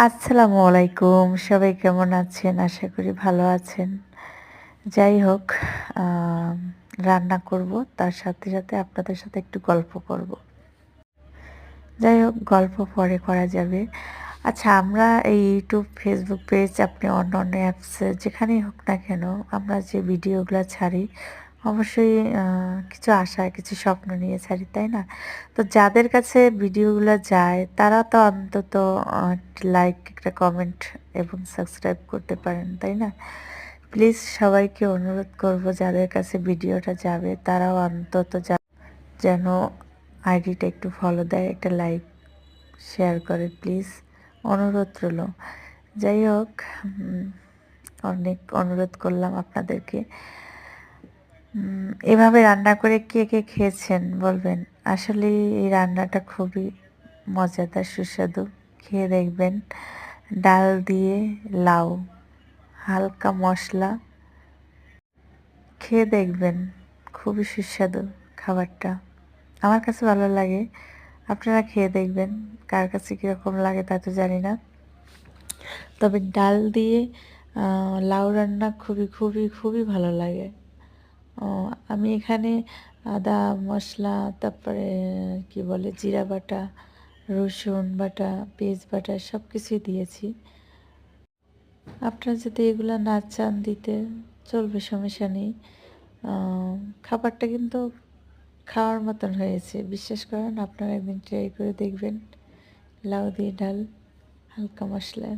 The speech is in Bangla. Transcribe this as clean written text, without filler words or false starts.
আসসালামু আলাইকুম। সবাই কেমন আছেন? আশা করি ভালো আছেন। যাই হোক, আম রান্না করব। তার সাথে আপনাদের সাথে একটু গল্প করব। যাই হোক, গল্প পরে করা যাবে। আচ্ছা, আমরা এই YouTube, Facebook পেজ, আপনি অন্যান্য অ্যাপসে যেখানেই হোক না কেন, আমরা যে ভিডিওগুলা ছাড়ি, অবশ্যই কিছু আশা, কিছু স্বপ্ন নিয়ে ছাড়ি, তাই না? তো যাদের কাছে ভিডিওগুলা যায়, তারা তো অন্তত একটা লাইক, একটা কমেন্ট এবং সাবস্ক্রাইব করতে পারেন, তাই না? প্লিজ সবাইকে অনুরোধ করব, যাদের কাছে ভিডিওটা যাবে, তারাও অন্তত যেন আইডিটা একটু ফলো দেয়, একটা লাইক, শেয়ার করে প্লিজ। অনুরোধ রইল। যাই হোক, অনেক অনুরোধ করলাম আপনাদেরকে। এভাবে রান্না করে কে কে খেয়েছেন বলবেন। আসলে এই রান্নাটা খুবই মজাদার, সুস্বাদু। খেয়ে দেখবেন। ডাল দিয়ে লাউ, হালকা মশলা, খেয়ে দেখবেন। খুবই সুস্বাদু খাবারটা। আমার কাছে ভালো লাগে। আপনারা খেয়ে দেখবেন। কার কাছে কীরকম লাগে তা তো জানি না। তবে ডাল দিয়ে লাউ রান্না খুবই ভালো লাগে। আমি এখানে আদা, মসলা, তারপরে কি বলে, জিরা বাটা, রসুন বাটা, পেঁয়াজ বাটা সব কিছুই দিয়েছি। আপনারা যদি এগুলো না চান দিতে, চলবে, সমস্যা নেই। খাবারটা কিন্তু খাওয়ার মতন হয়েছে। বিশ্বাস করেন, আপনারা একদিন ট্রাই করে দেখবেন। লাউ দিয়ে ডাল, হালকা মশলা।